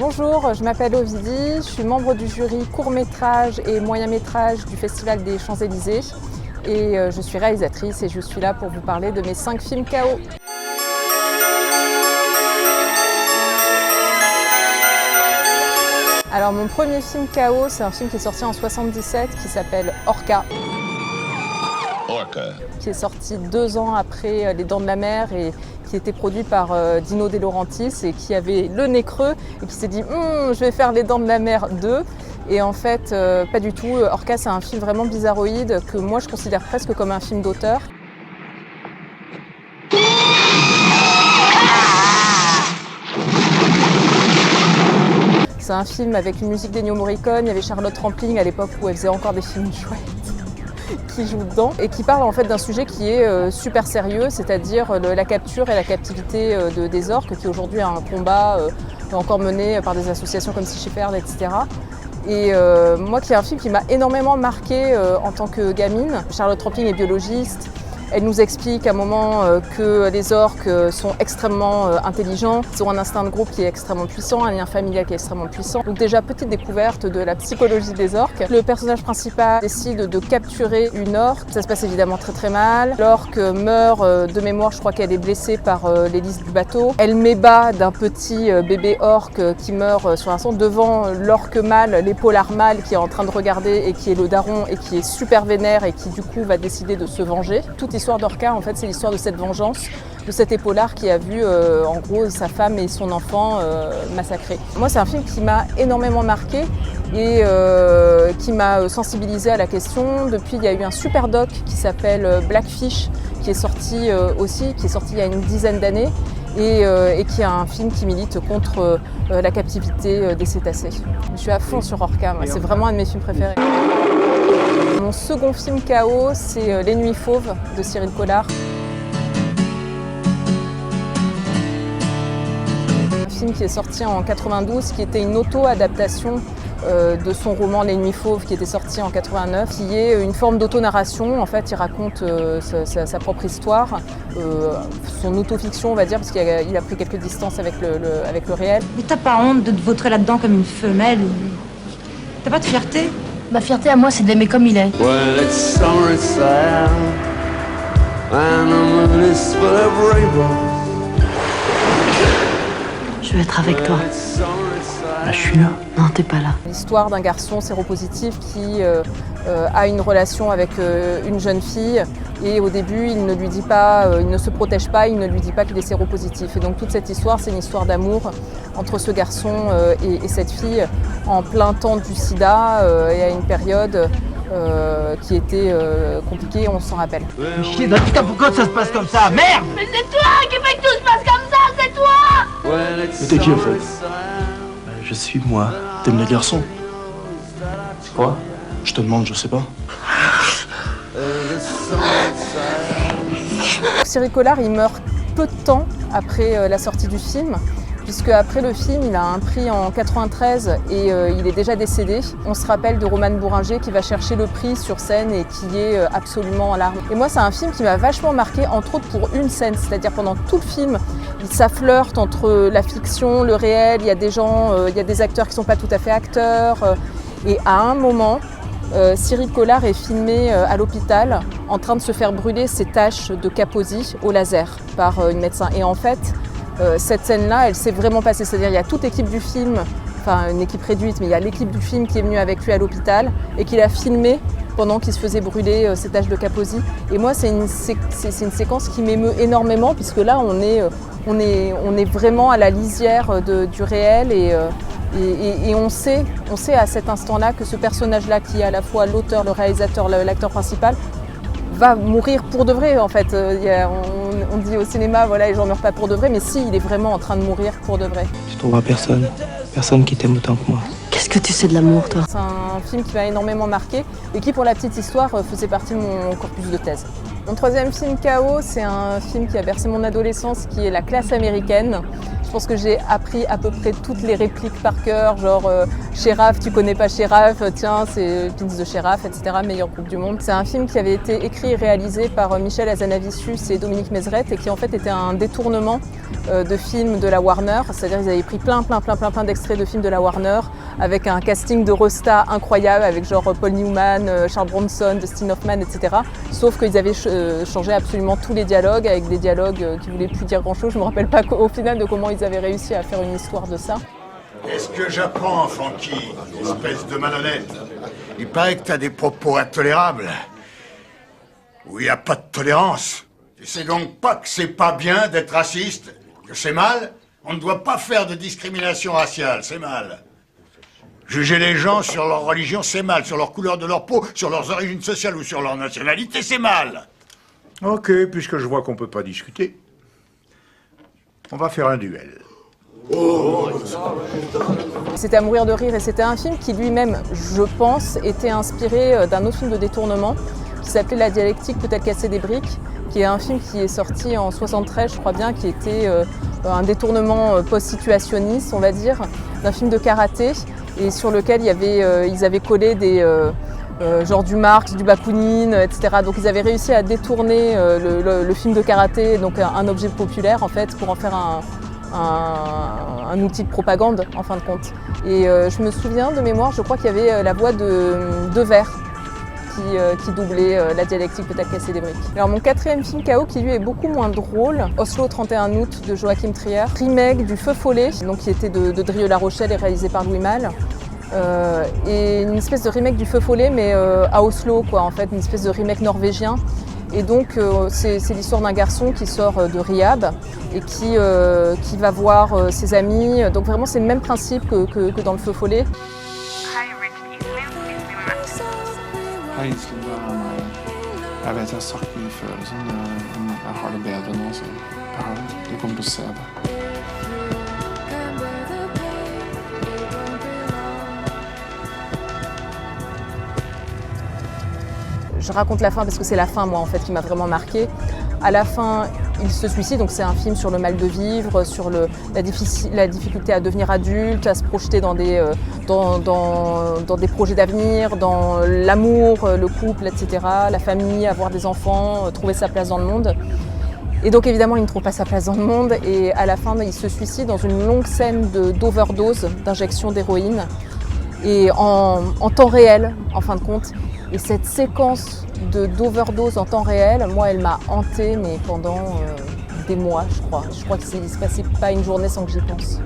Bonjour, je m'appelle Ovidie, je suis membre du jury court-métrage et moyen-métrage du Festival des Champs-Élysées et je suis réalisatrice et je suis là pour vous parler de mes 5 films KO. Alors mon premier film KO, c'est un film qui est sorti en 1977 qui s'appelle Orca. Qui est sorti 2 ans après Les Dents de la Mer et qui était produit par Dino De Laurentiis et qui avait le nez creux et qui s'est dit je vais faire Les Dents de la Mer 2. Et en fait, pas du tout. Orca, c'est un film vraiment bizarroïde que moi je considère presque comme un film d'auteur. C'est un film avec une musique d'Ennio Morricone. Il y avait Charlotte Rampling à l'époque où elle faisait encore des films chouettes qui joue dedans et qui parle en fait d'un sujet qui est super sérieux, c'est-à-dire la capture et la captivité des orques, qui aujourd'hui a un combat encore mené par des associations comme Sea Shepherd, etc. Et moi, qui est un film qui m'a énormément marqué en tant que gamine. Charlotte Rampling est biologiste. Elle nous explique à un moment que les orques sont extrêmement intelligents, ils ont un instinct de groupe qui est extrêmement puissant, un lien familial qui est extrêmement puissant. Donc déjà, petite découverte de la psychologie des orques. Le personnage principal décide de capturer une orque. Ça se passe évidemment très très mal. L'orque meurt de mémoire, je crois qu'elle est blessée par l'hélice du bateau. Elle m'ébat d'un petit bébé orque qui meurt sur l'instant devant l'orque mâle, l'épaulard mâle qui est en train de regarder et qui est le daron et qui est super vénère et qui du coup va décider de se venger. L'histoire d'Orca, en fait, c'est l'histoire de cette vengeance, de cet épaulard qui a vu, en gros, sa femme et son enfant massacrés. Moi, c'est un film qui m'a énormément marqué et qui m'a sensibilisée à la question. Depuis, il y a eu un super doc qui s'appelle Blackfish, qui est sorti il y a une dizaine d'années et qui est un film qui milite contre la captivité des cétacés. Je suis à fond sur Orca, c'est vraiment un de mes films préférés. Mon second film KO, c'est Les Nuits Fauves de Cyril Collard. Un film qui est sorti en 92, qui était une auto-adaptation de son roman Les Nuits Fauves, qui était sorti en 89, qui est une forme d'auto-narration. En fait, il raconte sa propre histoire, son auto-fiction, on va dire, parce qu'il a pris quelques distances avec le réel. Mais t'as pas honte de te vautrer là-dedans comme une femelle? T'as pas de fierté? Ma fierté à moi, c'est de l'aimer comme il est. Je veux être avec toi. Là, je suis là. Non, t'es pas là. L'histoire d'un garçon séropositif qui a une relation avec une jeune fille et au début il ne lui dit pas, il ne se protège pas, il ne lui dit pas qu'il est séropositif. Et donc toute cette histoire, c'est une histoire d'amour entre ce garçon et cette fille en plein temps du sida et à une période qui était compliquée, on s'en rappelle. Chier, putain, pourquoi ça se passe comme ça? Merde! Mais c'est toi qui fais que tout se passe comme ça, c'est toi! Mais t'es qui en fait? Je suis moi. T'aimes les garçons? C'est quoi? Je te demande, je sais pas. Cyril Collard, il meurt peu de temps après la sortie du film, puisque après le film, il a un prix en 93 et il est déjà décédé. On se rappelle de Romane Bourringer qui va chercher le prix sur scène et qui est absolument en larmes. Et moi, c'est un film qui m'a vachement marqué, entre autres pour une scène, c'est-à-dire pendant tout le film, ça flirte entre la fiction, le réel, il y a des gens, il y a des acteurs qui ne sont pas tout à fait acteurs. Et à un moment, Cyril Collard est filmé à l'hôpital en train de se faire brûler ses taches de Kaposi au laser par une médecin. Et en fait, cette scène-là, elle s'est vraiment passée. C'est-à-dire il y a toute l'équipe du film, enfin une équipe réduite, mais il y a l'équipe du film qui est venue avec lui à l'hôpital et qui l'a filmé pendant qu'il se faisait brûler ses taches de Kaposi. Et moi, c'est une séquence qui m'émeut énormément puisque là, on est vraiment à la lisière du réel et on sait à cet instant-là que ce personnage-là, qui est à la fois l'auteur, le réalisateur, l'acteur principal, va mourir pour de vrai en fait. On dit au cinéma, voilà, les gens ne meurent pas pour de vrai, mais si, il est vraiment en train de mourir pour de vrai. Tu trouveras personne qui t'aime autant que moi. Qu'est-ce que tu sais de l'amour, toi? C'est un film qui m'a énormément marqué et qui, pour la petite histoire, faisait partie de mon corpus de thèse. Mon troisième film KO, c'est un film qui a bercé mon adolescence, qui est La Classe américaine. Je pense que j'ai appris à peu près toutes les répliques par cœur, genre Shérif, tu connais pas Shérif, tiens, c'est Pins de Shérif, etc., meilleur groupe du monde. C'est un film qui avait été écrit et réalisé par Michel Hazanavicius et Dominique Mézeret et qui en fait était un détournement de films de la Warner, c'est-à-dire ils avaient pris plein d'extraits de films de la Warner avec un casting de resta incroyable avec genre Paul Newman, Charles Bronson, Dustin Hoffman, etc. Sauf qu'ils avaient changé absolument tous les dialogues avec des dialogues qui voulaient plus dire grand-chose. Je me rappelle pas au final de comment ils avaient réussi à faire une histoire de ça. Qu'est-ce que j'apprends, Funky, espèce de malhonnête? Il paraît que t'as des propos intolérables. Où il n'y a pas de tolérance. Tu sais donc pas que c'est pas bien d'être raciste? Que c'est mal? On ne doit pas faire de discrimination raciale, c'est mal. Juger les gens sur leur religion, c'est mal. Sur leur couleur de leur peau, sur leurs origines sociales ou sur leur nationalité, c'est mal. Ok, puisque je vois qu'on peut pas discuter, on va faire un duel. C'était à mourir de rire et c'était un film qui lui-même, je pense, était inspiré d'un autre film de détournement qui s'appelait La dialectique peut-être casser des briques, qui est un film qui est sorti en 73, je crois bien, qui était un détournement post-situationniste, on va dire, d'un film de karaté et sur lequel ils avaient collé des genre du Marx, du Bakounine, etc. Donc ils avaient réussi à détourner le film de karaté, donc un objet populaire en fait, pour en faire un outil de propagande en fin de compte. Et je me souviens de mémoire, je crois qu'il y avait la voix de Vers qui doublait La dialectique peut-être casser des briques. Alors mon quatrième film KO qui lui est beaucoup moins drôle, Oslo 31 août de Joachim Trier, remake du Feu follet, donc qui était de Drieux La Rochelle et réalisé par Louis Malle. Et une espèce de remake du Feu follet mais à Oslo quoi, en fait, une espèce de remake norvégien. Et donc c'est l'histoire d'un garçon qui sort de Riyad et qui va voir ses amis. Donc vraiment c'est le même principe que dans le Feu follet. Hei, Islinda. Jeg vet jeg har sagt mye før, og sånn, men jeg har det bedre nå, så jeg har det. Du kommer til å se det. Je raconte la fin parce que c'est la fin, moi, en fait, qui m'a vraiment marquée. À la fin, il se suicide, donc c'est un film sur le mal de vivre, sur la difficulté à devenir adulte, à se projeter dans des projets d'avenir, dans l'amour, le couple, etc., la famille, avoir des enfants, trouver sa place dans le monde. Et donc évidemment, il ne trouve pas sa place dans le monde et à la fin, il se suicide dans une longue scène d'overdose, d'injection d'héroïne et en temps réel, en fin de compte. Et cette séquence d'overdose en temps réel, moi, elle m'a hantée mais pendant des mois, je crois. Je crois qu'il ne se passait pas une journée sans que j'y pense.